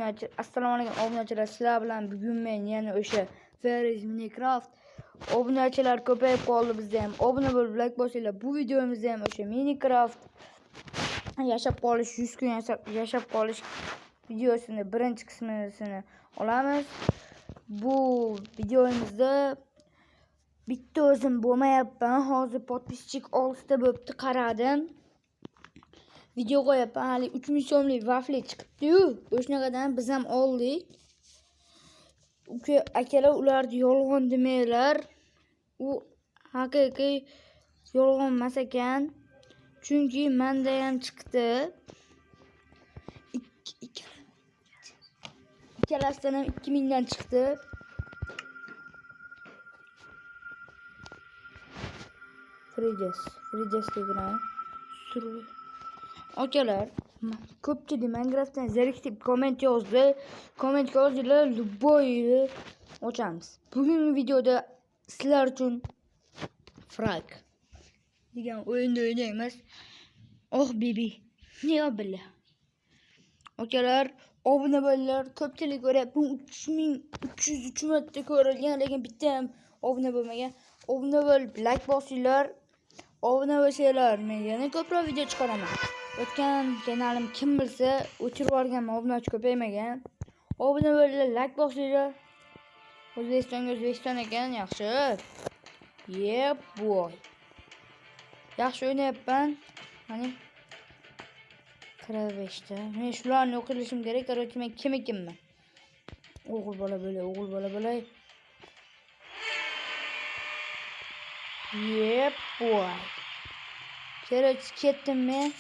obunachi. Assalomu alaykum obunachilar. Sizlar bilan bugun men yana o'sha Feriz Minecraft obunachilar ko'payib qoldi bizda ham. Obuna bo'lib like bosinglar. Bu videomizda ham o'sha Minecraft yashab qolish 100 kun yashab qolish videosini birinchi qismini olamiz. Bu videomizda bitta o'zim bo'lmayapman. Hozir podpischik 6 ta bo'pti, qaradim. Video qo'yapman. Hali 3000 so'mlik vafli chiqibdi-yu. O'shunaqadan biz ham oldik. Uka akalar ularni yolg'on demanglar. U haqiqiy yolg'on emas ekan. Chunki menda ham chiqdi. Ikkalasidan ham 2000 dan chiqdi. Frides degan. Akalar, ko'pchilik Minecraftdan zerikib komment yozdi. Komment yozdilar, любой ochamiz. Bugungi videoda sizlar uchun Frag degan o'yinda o'ynaymiz. Oh bibi. Ne billah. Akalar, obuna bo'linglar. Ko'pchilik ko'ryapti. 3303 marta ko'rilgan, lekin bitta ham obuna bo'lmagan. Obuna bo'lib like bosinglar. Obuna bo'lsanglar, men yana ko'proq video chiqaraman. O'tgan kanalim kim bilsa o'chirib yuborganman, obunachi ko'paymagan. Obuna bo'linglar, like bosinglar. O'zbekiston ekan, yaxshi. Yeah boy. Yaxshi o'ynayapman. Mana 45 ta. Men shularni o'qilishim kerak. Короче, men kim ekanman? O'g'il bola bo'lay. Yeah boy. Kerak ketdim men.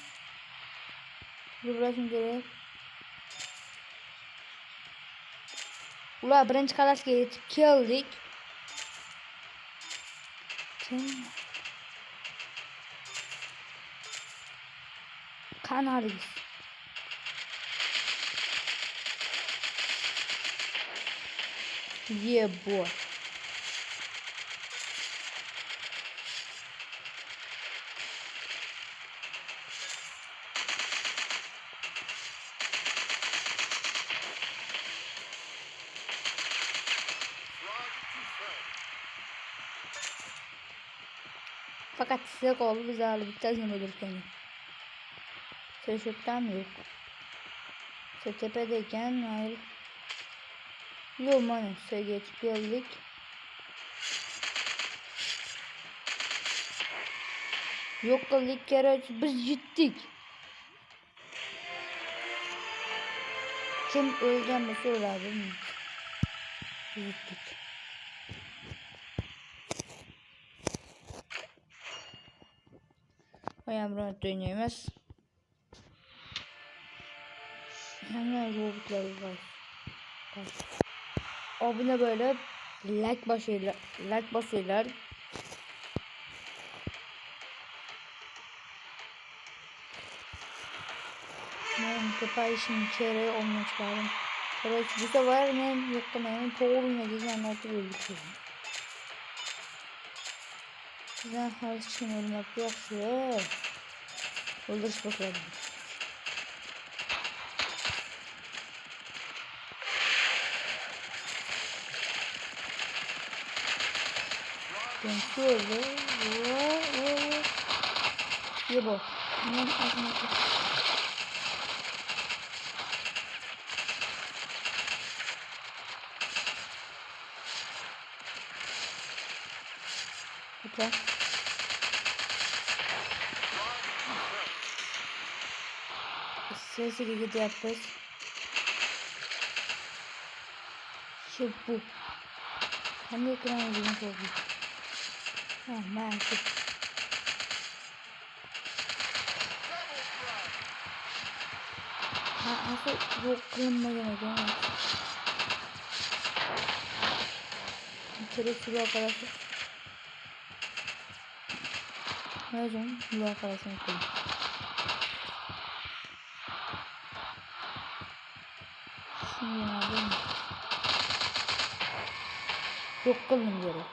Yurashim kerak. Ular birinchi qalasga yetib keldik. Kanalingiz. Yeah boy. Fakat size kollu bize hali bittasını öldürürken. Seçoktan yok. Tepedeyken hayır. Yok mani geçip geldik. Yok kıldık kere biz gittik. Kim öleceğim mi söyledim. Gittik. Ayağım rahat oynayamaz. Hemen robotlar var. Abone böyle like basıyorlar. Ben kapayışım içeri olmak lazım. Evet, bu sefer ben yoklamaya çoğuluna gizlenmekte gözüküyorum. Sizden her için olmak yoksa öldürüş bakalım. Ben şöyle iyi bu. Hemen ağzına koy. Okay. Sesi gidiyor yapıyoruz. Şu bu. Hem de ekran uzun oldu. Ha, maalesef. Ha, nasıl yok kılınmadan o zaman. İçeri sulu arkadaşlar. Ne zaman sulu arkadaşlar koyayım. Şimdi alayım. Yok kılın gerek.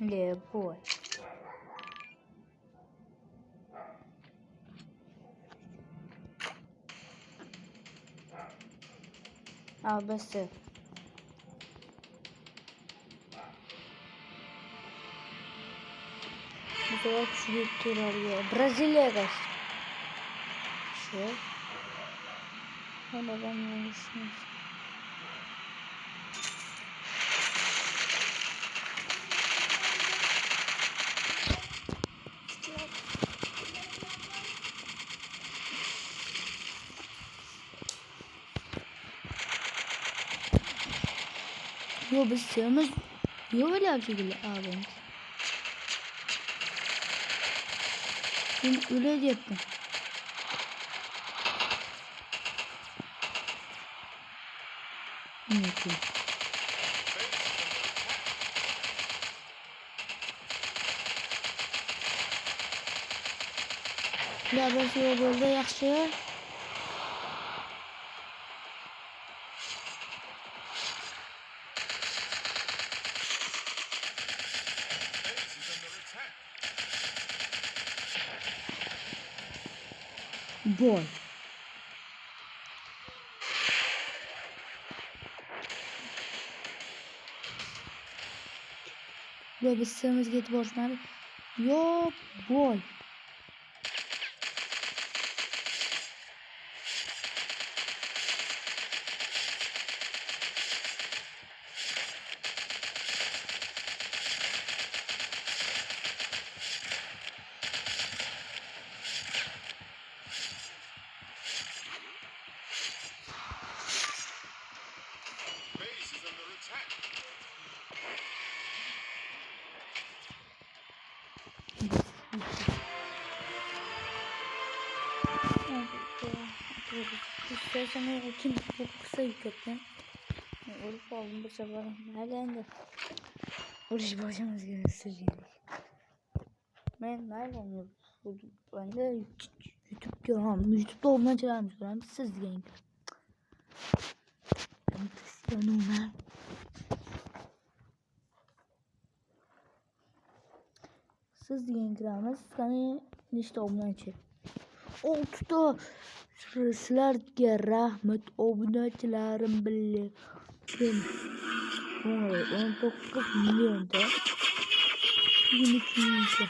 Yeah, boy. ABC. Bu sefer küçük arıyor. Brezilya'ya kaçtı. Şey. Oradan yanlışmış. Yo biz sığımız. Yo öyle şekilde abimiz. Ben öyle yaptım. Ne yapayım? Ya ben şey böyle yaxşı. Boy. Ve biz sığımız gidip boşmalı. Yo boy. İstersen kim bu kısa yükletin. Olup aldım bu sefer. Nereden de uğraş başımız göstereyim. Ben nereden ben de YouTube diyorum. YouTube'da olma çağırmışlar. Siz genç. Ben Cristiano ben. Siz gençlerimiz seni işte olma için. Oltuda sizlarga rahmat obunachilarim bilan 19 millionda 22 mingta.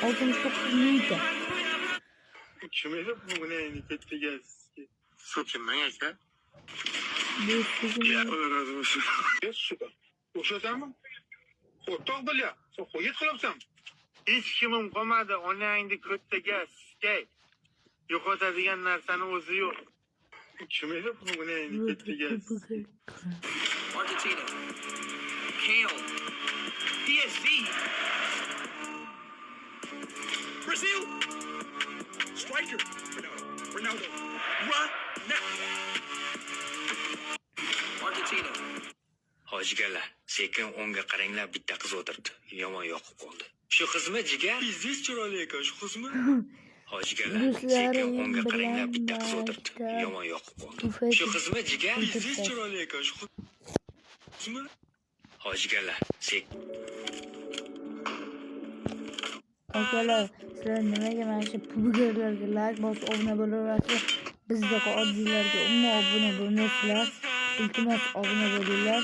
Altmış dokuz mingta. Kim edip bu ne nikette gelsin? Su kimden aka? Bu sizin Ya Allah razı olsun. Süper. O'shasanmi? O'rtoq bilya. Sen qo'yib qilibsan. Hech kimim qolmadi. Onangni ko'tda gaz, skay. Yo'qotadigan narsani o'zi yo'q. Kim edip bu ne nikette gelsin? Argentina. Kale. PSG. Brazil. Striker. Ronaldo. Argentina. Hojigalar, sekin o'ngga qaranglar, bitta qiz o'tirdi. Yomon yoqib qoldi. Shu qizmi, jigar? Biznes chiroyli ekan, shu qizmi? Hojigalar, sekin o'ngga qaranglar, bitta qiz o'tirdi. Yomon yoqib qoldi. Shu qizmi, jigar? Biznes chiroyli ekan, shu qizmi? Hojigalar, sekin Akalar, sizlar nimaga mana shu puberlarga like bosib obuna bo'laverasiz? Bizdagi oddiylarga umuman obuna bo'lmaysizlar. Iltimos obuna bo'linglar.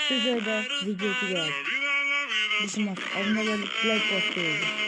Shu joyda video tugadi. Iltimos obuna bo'lib like bosib qo'ying.